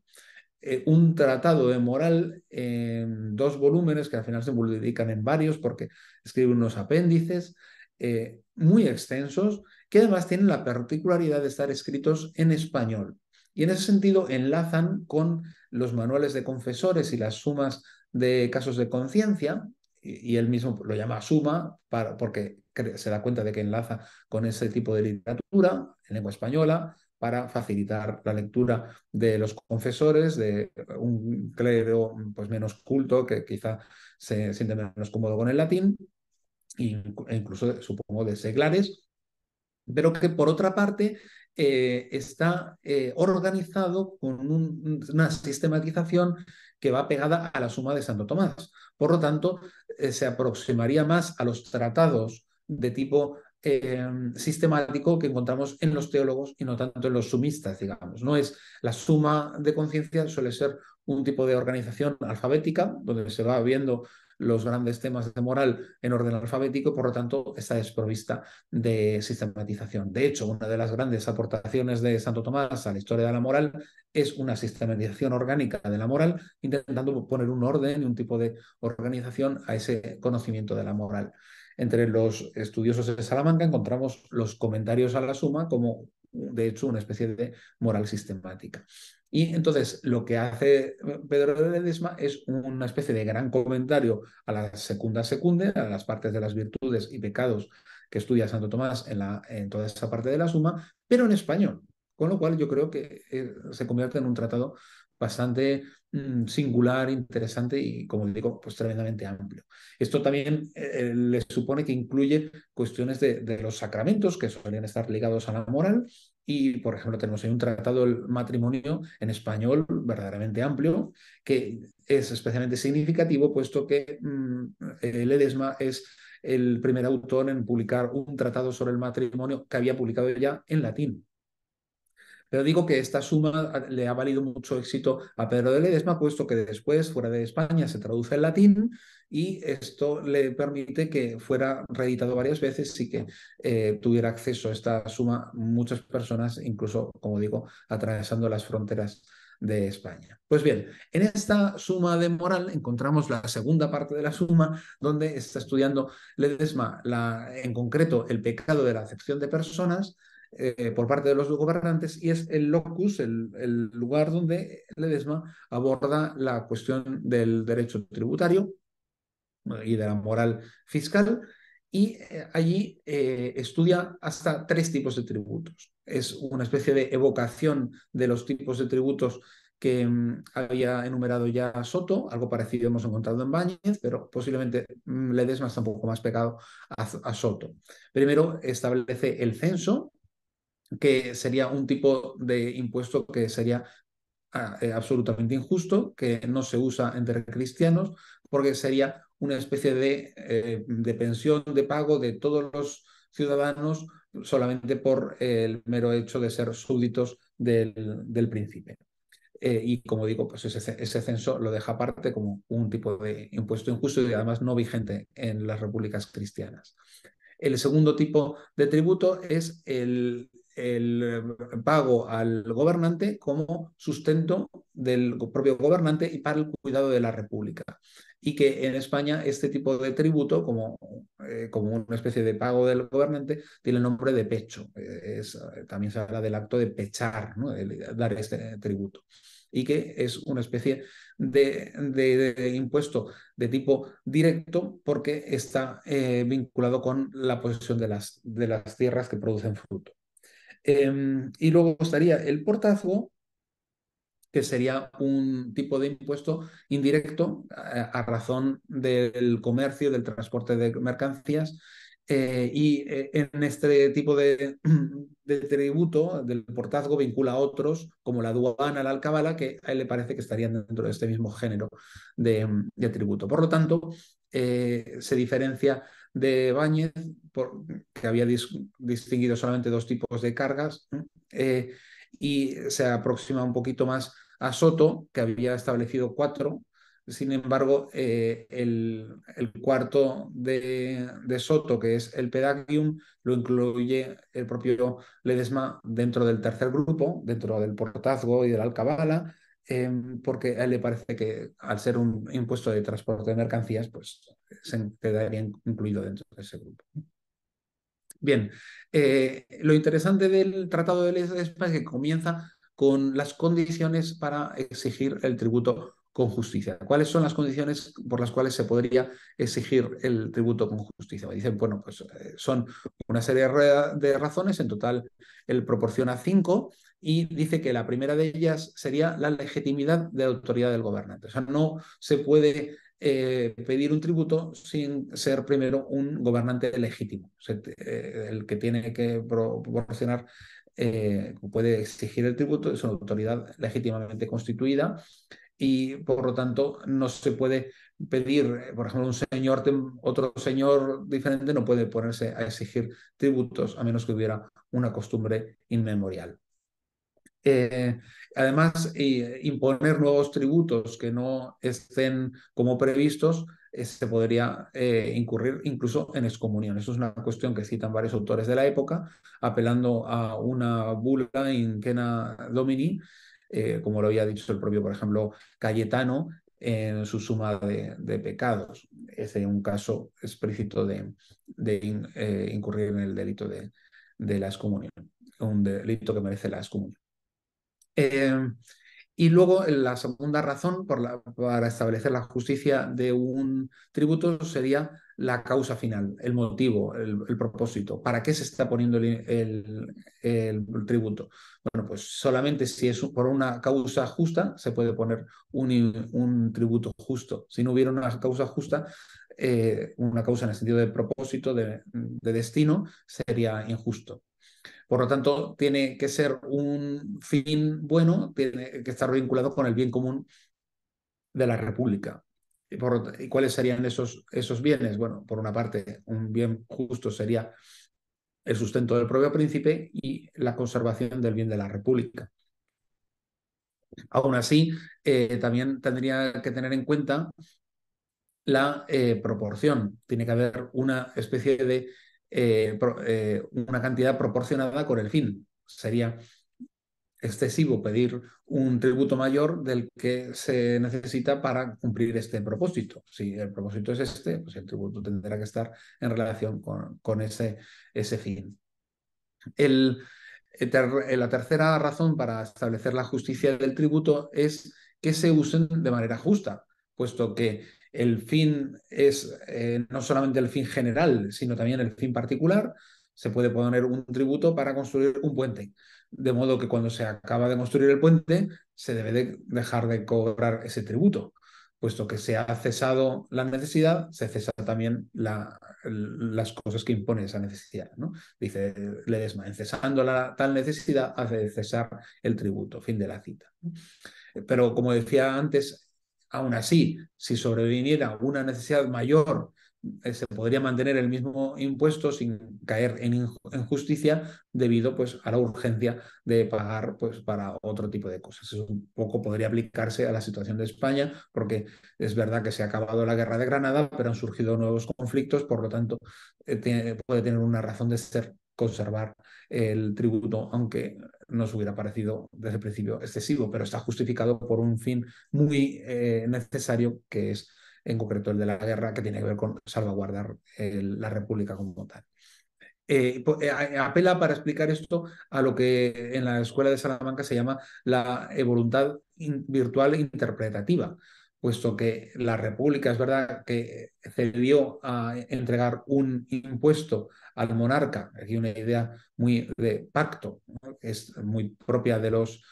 Un tratado de moral en 2 volúmenes que al final se multiplican en varios porque escribe unos apéndices muy extensos que además tienen la particularidad de estar escritos en español. Y en ese sentido enlazan con los manuales de confesores y las sumas de casos de conciencia, y él mismo lo llama suma porque se da cuenta de que enlaza con ese tipo de literatura en lengua española para facilitar la lectura de los confesores, de un clero pues, menos culto que quizá se siente menos cómodo con el latín, e incluso supongo de seglares, pero que por otra parte está organizado con una sistematización que va pegada a la Suma de Santo Tomás. Por lo tanto, se aproximaría más a los tratados de tipo sistemático que encontramos en los teólogos y no tanto en los sumistas, digamos. No es la suma de conciencia, suele ser un tipo de organización alfabética, donde se va viendo los grandes temas de moral en orden alfabético, por lo tanto, está desprovista de sistematización. De hecho, una de las grandes aportaciones de Santo Tomás a la historia de la moral es una sistematización orgánica de la moral, intentando poner un orden y un tipo de organización a ese conocimiento de la moral. Entre los estudiosos de Salamanca encontramos los comentarios a la Suma como de hecho, una especie de moral sistemática. Y entonces lo que hace Pedro de Ledesma es una especie de gran comentario a la secunda secunde, a las partes de las virtudes y pecados que estudia Santo Tomás en toda esa parte de la Suma, pero en español. Con lo cual yo creo que se convierte en un tratado bastante singular, interesante y, como digo, pues tremendamente amplio. Esto también le supone que incluye cuestiones de los sacramentos que solían estar ligados a la moral y, por ejemplo, tenemos ahí un tratado del matrimonio en español verdaderamente amplio, que es especialmente significativo, puesto que Ledesma es el primer autor en publicar un tratado sobre el matrimonio que había publicado ya en latín. Pero digo que esta suma le ha valido mucho éxito a Pedro de Ledesma, puesto que después, fuera de España, se traduce al latín y esto le permite que fuera reeditado varias veces y que tuviera acceso a esta suma muchas personas, incluso, como digo, atravesando las fronteras de España. Pues bien, en esta suma de moral encontramos la segunda parte de la suma, donde está estudiando Ledesma, en concreto, el pecado de la acepción de personas por parte de los gobernantes y es el locus, el lugar donde Ledesma aborda la cuestión del derecho tributario y de la moral fiscal y allí estudia hasta tres tipos de tributos. Es una especie de evocación de los tipos de tributos que había enumerado ya Soto, algo parecido hemos encontrado en Báñez, pero posiblemente Ledesma está un poco más pegado a Soto. Primero establece el censo, que sería un tipo de impuesto que sería absolutamente injusto, que no se usa entre cristianos, porque sería una especie de pensión de pago de todos los ciudadanos solamente por el mero hecho de ser súbditos del príncipe. Y como digo, pues ese censo lo deja aparte como un tipo de impuesto injusto y además no vigente en las repúblicas cristianas. El segundo tipo de tributo es el pago al gobernante como sustento del propio gobernante y para el cuidado de la república. Y que en España este tipo de tributo, como una especie de pago del gobernante, tiene el nombre de pecho. También se habla del acto de pechar, ¿no? De dar este tributo. Y que es una especie de impuesto de tipo directo porque está vinculado con la posesión de las tierras que producen fruto. Y luego estaría el portazgo, que sería un tipo de impuesto indirecto a razón del comercio, del transporte de mercancías. En este tipo de tributo, del portazgo, vincula a otros, como la aduana, la alcabala, que a él le parece que estarían dentro de este mismo género de tributo. Por lo tanto, se diferencia de Báñez, que había distinguido solamente dos tipos de cargas, y se aproxima un poquito más a Soto, que había establecido cuatro. Sin embargo, el cuarto de Soto, que es el Pedagium, lo incluye el propio Ledesma dentro del tercer grupo, dentro del portazgo y de la alcabala, porque a él le parece que al ser un impuesto de transporte de mercancías, pues se quedaría incluido dentro de ese grupo. Bien, lo interesante del Tratado de Ledesma es que comienza con las condiciones para exigir el tributo con justicia. ¿Cuáles son las condiciones por las cuales se podría exigir el tributo con justicia? Dicen, bueno, pues son una serie de razones, en total él proporciona cinco y dice que la primera de ellas sería la legitimidad de autoridad del gobernante. O sea, no se puede pedir un tributo sin ser primero un gobernante legítimo. O sea, el que tiene que proporcionar, puede exigir el tributo, es una autoridad legítimamente constituida y por lo tanto no se puede pedir, por ejemplo, otro señor diferente no puede ponerse a exigir tributos a menos que hubiera una costumbre inmemorial. Eh, Además, imponer nuevos tributos que no estén como previstos se podría incurrir incluso en excomunión. Eso es una cuestión que citan varios autores de la época, apelando a una bula in quena domini, como lo había dicho el propio, por ejemplo, Cayetano en su suma de pecados. Ese es un caso explícito de incurrir en el delito de la excomunión. un delito que merece la excomunión. Y luego la segunda razón para establecer la justicia de un tributo sería la causa final, el motivo, el propósito. ¿Para qué se está poniendo el tributo? Bueno, pues solamente si es por una causa justa se puede poner un tributo justo. Si no hubiera una causa justa, una causa en el sentido de propósito, de destino, sería injusto. Por lo tanto, tiene que ser un fin bueno, tiene que estar vinculado con el bien común de la República. ¿Y cuáles serían esos bienes? Bueno, por una parte, un bien justo sería el sustento del propio príncipe y la conservación del bien de la República. Aún así, también tendría que tener en cuenta la proporción. Tiene que haber una especie de una cantidad proporcionada con el fin. Sería excesivo pedir un tributo mayor del que se necesita para cumplir este propósito. Si el propósito es este, pues el tributo tendrá que estar en relación con ese fin. La tercera razón para establecer la justicia del tributo es que se usen de manera justa, puesto que el fin es no solamente el fin general, sino también el fin particular. Se puede poner un tributo para construir un puente, de modo que cuando se acaba de construir el puente se debe dejar de cobrar ese tributo. Puesto que se ha cesado la necesidad, se cesa también las cosas que impone esa necesidad, ¿no? Dice Ledesma, en cesando tal necesidad hace cesar el tributo, fin de la cita. Pero como decía antes, aún así, si sobreviniera una necesidad mayor, se podría mantener el mismo impuesto sin caer en injusticia debido pues, a la urgencia de pagar pues, para otro tipo de cosas. Eso un poco podría aplicarse a la situación de España, porque es verdad que se ha acabado la guerra de Granada, pero han surgido nuevos conflictos, por lo tanto, puede tener una razón de ser conservar el tributo, aunque nos hubiera parecido desde el principio excesivo, pero está justificado por un fin muy necesario, que es en concreto el de la guerra, que tiene que ver con salvaguardar la República como tal. Apela para explicar esto a lo que en la Escuela de Salamanca se llama la voluntad virtual interpretativa, puesto que la República es verdad que cedió a entregar un impuesto al monarca, aquí una idea muy de pacto, ¿no? Es muy propia de los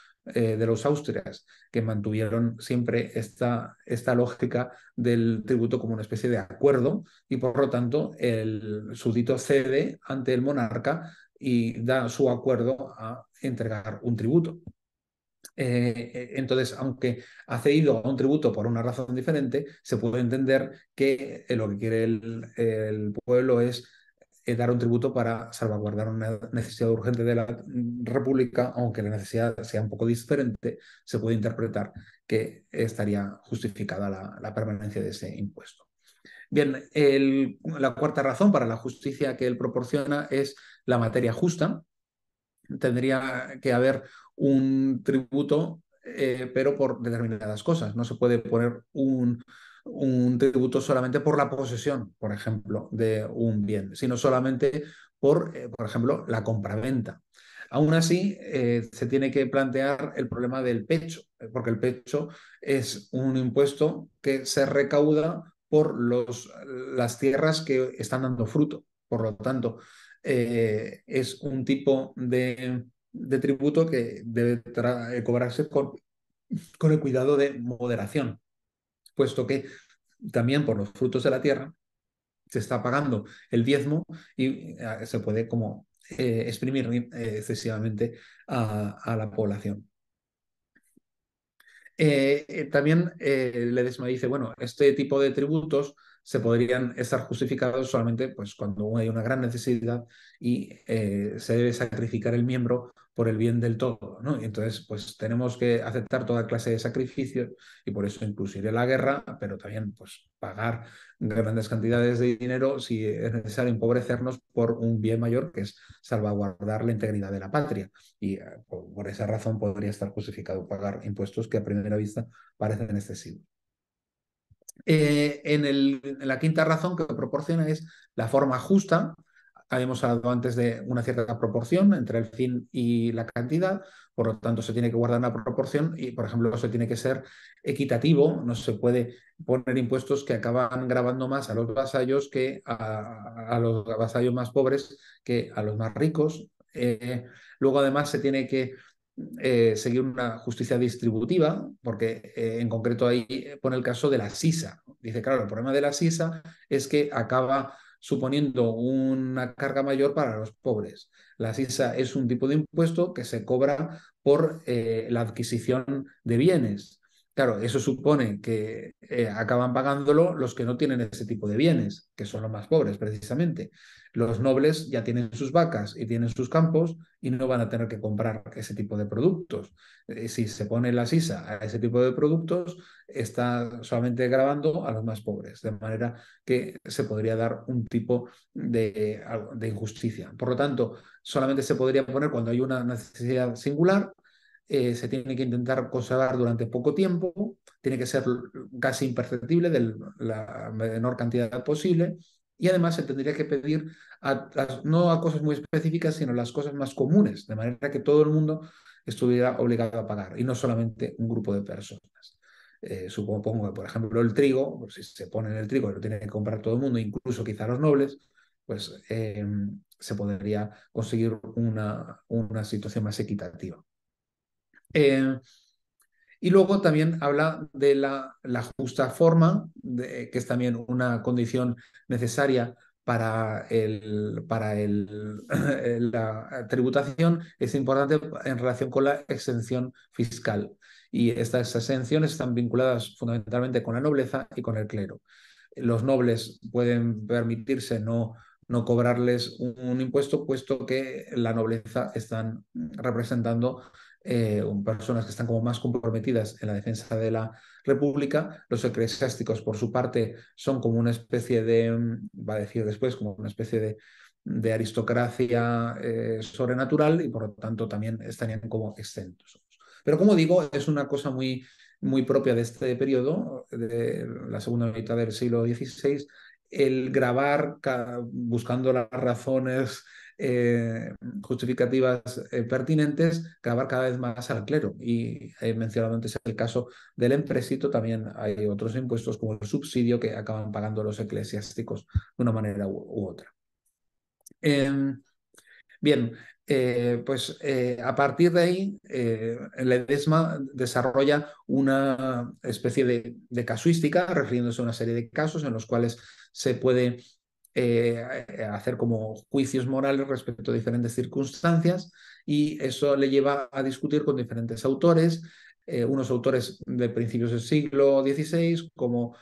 Austrias, que mantuvieron siempre esta lógica del tributo como una especie de acuerdo y por lo tanto el súbdito cede ante el monarca y da su acuerdo a entregar un tributo. Entonces, aunque ha cedido a un tributo por una razón diferente, se puede entender que lo que quiere el pueblo es dar un tributo para salvaguardar una necesidad urgente de la República, aunque la necesidad sea un poco diferente, se puede interpretar que estaría justificada la permanencia de ese impuesto. Bien, la cuarta razón para la justicia que él proporciona es la materia justa. Tendría que haber un tributo, pero por determinadas cosas. No se puede poner un tributo solamente por la posesión, por ejemplo, de un bien, sino solamente por ejemplo, la compraventa. Aún así, se tiene que plantear el problema del pecho, porque el pecho es un impuesto que se recauda por las tierras que están dando fruto. Por lo tanto, es un tipo de tributo que debe cobrarse con el cuidado de moderación, puesto que también por los frutos de la tierra se está pagando el diezmo y se puede como exprimir excesivamente a la población. También Ledesma dice, bueno, este tipo de tributos se podrían estar justificados solamente pues, cuando hay una gran necesidad y se debe sacrificar el miembro por el bien del todo, ¿no? Y entonces, pues tenemos que aceptar toda clase de sacrificios y por eso inclusive la guerra, pero también pues, pagar grandes cantidades de dinero si es necesario empobrecernos por un bien mayor que es salvaguardar la integridad de la patria y por esa razón podría estar justificado pagar impuestos que a primera vista parecen excesivos. En la quinta razón que proporciona es la forma justa, habíamos hablado antes de una cierta proporción entre el fin y la cantidad, por lo tanto se tiene que guardar una proporción y, por ejemplo, se tiene que ser equitativo, no se puede poner impuestos que acaban gravando más a los vasallos que a los vasallos más pobres que a los más ricos. Luego, además, se tiene que seguir una justicia distributiva, porque en concreto ahí pone el caso de la sisa. Dice, claro, el problema de la sisa es que acaba suponiendo una carga mayor para los pobres. La sisa es un tipo de impuesto que se cobra por la adquisición de bienes. Claro, eso supone que acaban pagándolo los que no tienen ese tipo de bienes, que son los más pobres precisamente. Los nobles ya tienen sus vacas y tienen sus campos y no van a tener que comprar ese tipo de productos. Si se pone la sisa a ese tipo de productos, está solamente gravando a los más pobres, de manera que se podría dar un tipo de injusticia. Por lo tanto, solamente se podría poner cuando hay una necesidad singular, se tiene que intentar conservar durante poco tiempo, tiene que ser casi imperceptible de la menor cantidad posible y además se tendría que pedir no a cosas muy específicas, sino a las cosas más comunes, de manera que todo el mundo estuviera obligado a pagar y no solamente un grupo de personas. Supongo que, por ejemplo, el trigo, pues si se pone en el trigo y lo tiene que comprar todo el mundo, incluso quizá los nobles, pues se podría conseguir una situación más equitativa. Eh, y luego también habla de la justa forma, que es también una condición necesaria la tributación, es importante en relación con la exención fiscal. Y estas exenciones están vinculadas fundamentalmente con la nobleza y con el clero. Los nobles pueden permitirse no cobrarles un impuesto, puesto que la nobleza están representando personas que están como más comprometidas en la defensa de la República. Los eclesiásticos, por su parte, son como una especie va a decir después, como una especie de aristocracia sobrenatural y por lo tanto también estarían como exentos. Pero como digo, es una cosa muy propia de este periodo, de la segunda mitad del siglo XVI, el grabar buscando las razones justificativas pertinentes, grabar cada vez más al clero. Y he mencionado antes el caso del empréstito, también hay otros impuestos como el subsidio que acaban pagando los eclesiásticos de una manera u otra. Bien, a partir de ahí, el Ledesma desarrolla una especie de casuística, refiriéndose a una serie de casos en los cuales se puede hacer como juicios morales respecto a diferentes circunstancias y eso le lleva a discutir con diferentes autores, unos autores de principios del siglo XVI, como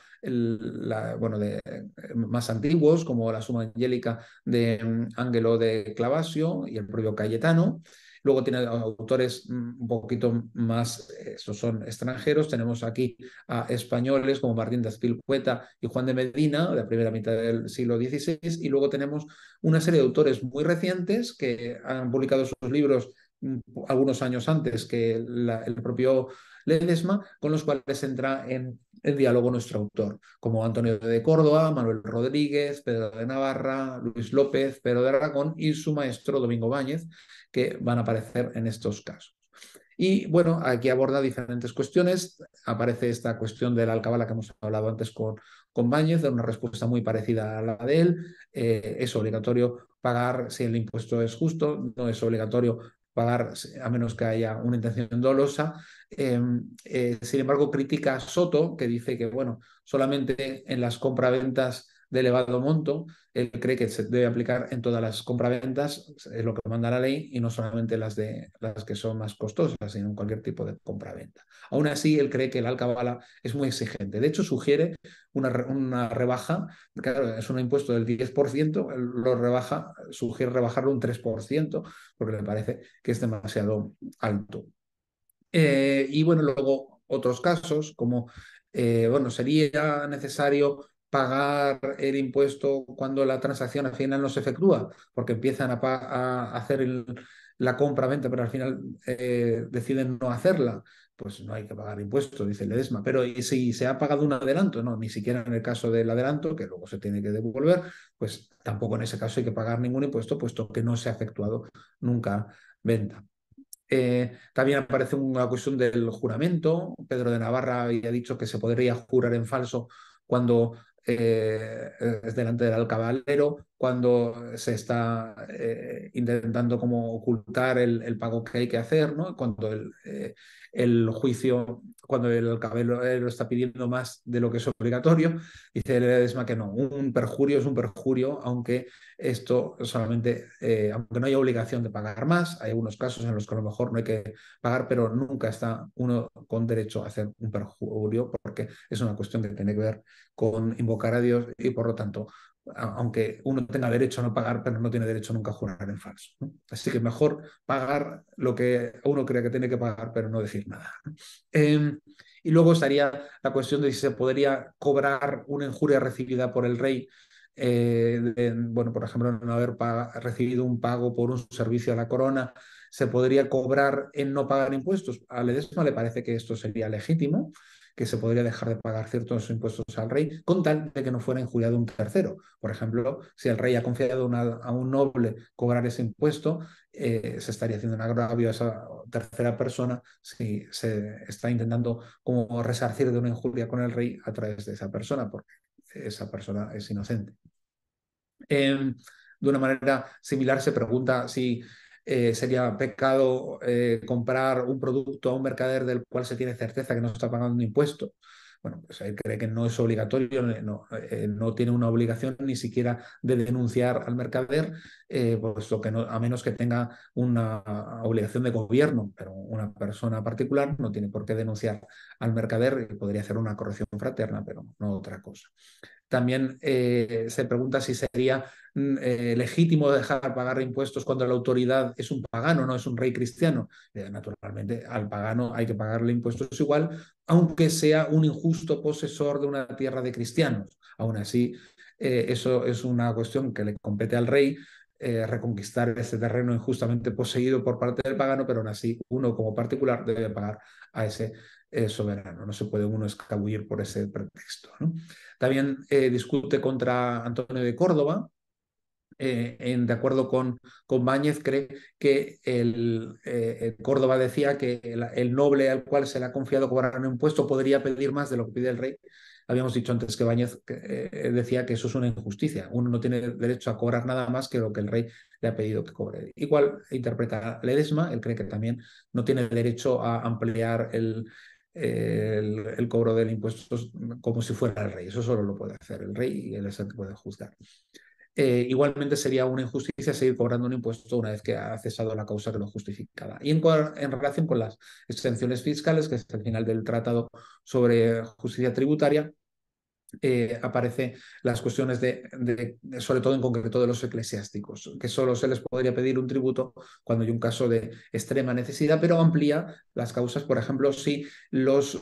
más antiguos, como la Suma Angélica de Ángelo de Clavasio y el propio Cayetano. Luego tiene autores un poquito más, esos son extranjeros. Tenemos aquí a españoles como Martín de Azpilcueta y Juan de Medina, de la primera mitad del siglo XVI. Y luego tenemos una serie de autores muy recientes que han publicado sus libros algunos años antes que el propio Ledesma, con los cuales entra en el diálogo nuestro autor, como Antonio de Córdoba, Manuel Rodríguez, Pedro de Navarra, Luis López, Pedro de Aragón y su maestro Domingo Báñez, que van a aparecer en estos casos. Y bueno, aquí aborda diferentes cuestiones. Aparece esta cuestión de la alcabala que hemos hablado antes con Báñez, de una respuesta muy parecida a la de él. Es obligatorio pagar si el impuesto es justo, no es obligatorio pagar a menos que haya una intención dolosa. Sin embargo, critica a Soto, que dice que bueno, solamente en las compraventas de elevado monto, él cree que se debe aplicar en todas las compraventas, es lo que manda la ley, y no solamente las que son más costosas, sino en cualquier tipo de compraventa. Aún así, él cree que la alcabala es muy exigente. De hecho, sugiere una rebaja, claro, es un impuesto del 10%, él sugiere rebajarlo un 3%, porque le parece que es demasiado alto. Y bueno, luego otros casos, como bueno, sería necesario pagar el impuesto cuando la transacción al final no se efectúa, porque empiezan a hacer la compra-venta, pero al final deciden no hacerla, pues no hay que pagar impuestos, dice el Ledesma. Pero ¿y si se ha pagado un adelanto? No, ni siquiera en el caso del adelanto, que luego se tiene que devolver, pues tampoco en ese caso hay que pagar ningún impuesto, puesto que no se ha efectuado nunca venta. También aparece una cuestión del juramento. Pedro de Navarra había dicho que se podría jurar en falso cuando es delante del alcabalero, cuando se está intentando como ocultar el pago que hay que hacer, ¿no? Cuando el juicio, cuando el alcabalero está pidiendo más de lo que es obligatorio, dice Ledesma que no, un perjurio es un perjurio, aunque esto solamente, aunque no haya obligación de pagar más, hay algunos casos en los que a lo mejor no hay que pagar, pero nunca está uno con derecho a hacer un perjurio, porque es una cuestión que tiene que ver con invocar a Dios y por lo tanto, aunque uno tenga derecho a no pagar, pero no tiene derecho nunca a jurar en falso, ¿no? Así que mejor pagar lo que uno cree que tiene que pagar, pero no decir nada, ¿no? Y luego estaría la cuestión de si se podría cobrar una injuria recibida por el rey, bueno, por ejemplo, no haber recibido un pago por un servicio a la corona, se podría cobrar en no pagar impuestos. A Ledesma le parece que esto sería legítimo, que se podría dejar de pagar ciertos impuestos al rey, con tal de que no fuera injuriado un tercero. Por ejemplo, si el rey ha confiado a un noble cobrar ese impuesto, se estaría haciendo un agravio a esa tercera persona si se está intentando como resarcir de una injuria con el rey a través de esa persona, porque esa persona es inocente. De una manera similar se pregunta si sería pecado comprar un producto a un mercader del cual se tiene certeza que no está pagando un impuesto. Bueno, pues él cree que no es obligatorio, no tiene una obligación ni siquiera de denunciar al mercader, puesto que no, a menos que tenga una obligación de gobierno, pero una persona particular no tiene por qué denunciar al mercader y podría hacer una corrección fraterna, pero no otra cosa. También se pregunta si sería legítimo dejar pagar impuestos cuando la autoridad es un pagano, no es un rey cristiano. Naturalmente, al pagano hay que pagarle impuestos igual, aunque sea un injusto posesor de una tierra de cristianos. Aún así, eso es una cuestión que le compete al rey. Reconquistar ese terreno injustamente poseído por parte del pagano, pero aún así uno como particular debe pagar a ese soberano. No se puede uno escabullir por ese pretexto, ¿no? También discute contra Antonio de Córdoba. De acuerdo con Báñez, cree que Córdoba decía que el noble al cual se le ha confiado cobrar un impuesto podría pedir más de lo que pide el rey. Habíamos dicho antes que Báñez decía que eso es una injusticia. Uno no tiene derecho a cobrar nada más que lo que el rey le ha pedido que cobre. Igual interpreta Ledesma, él cree que también no tiene derecho a ampliar el cobro del impuesto como si fuera el rey. Eso solo lo puede hacer el rey y él es el que puede juzgar. Igualmente sería una injusticia seguir cobrando un impuesto una vez que ha cesado la causa que lo justificaba. Y en relación con las exenciones fiscales, que es el final del Tratado sobre Justicia Tributaria, aparecen las cuestiones sobre todo en concreto de los eclesiásticos, que solo se les podría pedir un tributo cuando hay un caso de extrema necesidad, pero amplía las causas, por ejemplo, si los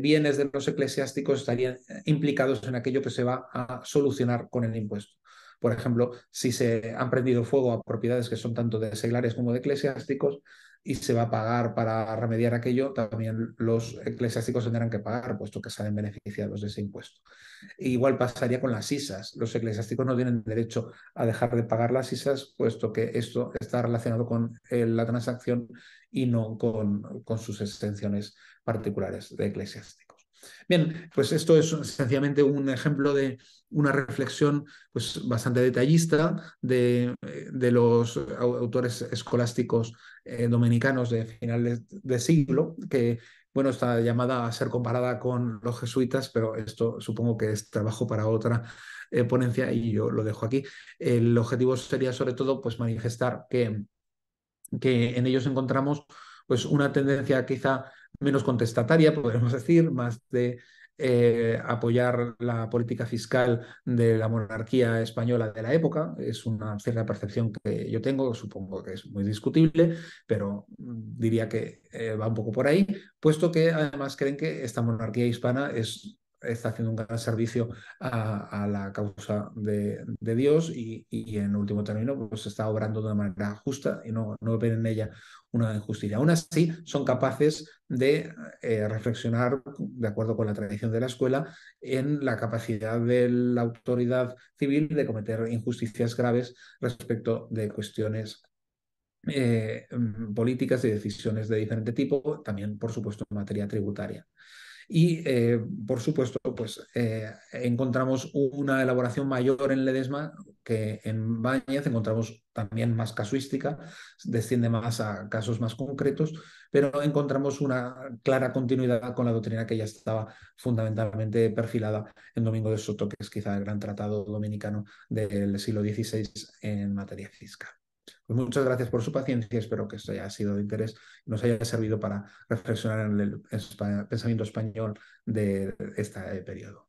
bienes de los eclesiásticos estarían implicados en aquello que se va a solucionar con el impuesto. Por ejemplo, si se han prendido fuego a propiedades que son tanto de seglares como de eclesiásticos y se va a pagar para remediar aquello, también los eclesiásticos tendrán que pagar, puesto que salen beneficiados de ese impuesto. Igual pasaría con las ISAs. Los eclesiásticos no tienen derecho a dejar de pagar las ISAs, puesto que esto está relacionado con la transacción y no con sus exenciones particulares de eclesiásticos. Bien, pues esto es sencillamente un ejemplo de una reflexión pues, bastante detallista de los autores escolásticos dominicanos de finales de siglo, que bueno, está llamada a ser comparada con los jesuitas, pero esto supongo que es trabajo para otra ponencia y yo lo dejo aquí. El objetivo sería sobre todo pues, manifestar que en ellos encontramos pues, una tendencia quizá menos contestataria, podríamos decir, más de apoyar la política fiscal de la monarquía española de la época. Es una cierta percepción que yo tengo, supongo que es muy discutible, pero diría que va un poco por ahí, puesto que además creen que esta monarquía hispana es está haciendo un gran servicio a la causa de Dios y en último término pues está obrando de una manera justa y no ven en ella una injusticia. Aún así, son capaces de reflexionar, de acuerdo con la tradición de la escuela, en la capacidad de la autoridad civil de cometer injusticias graves respecto de cuestiones políticas y decisiones de diferente tipo, también, por supuesto, en materia tributaria. Y, por supuesto, pues encontramos una elaboración mayor en Ledesma que en Báñez, encontramos también más casuística, desciende más a casos más concretos, pero encontramos una clara continuidad con la doctrina que ya estaba fundamentalmente perfilada en Domingo de Soto, que es quizá el gran tratado dominicano del siglo XVI en materia fiscal. Pues muchas gracias por su paciencia y espero que esto haya sido de interés y nos haya servido para reflexionar en el pensamiento español de este periodo.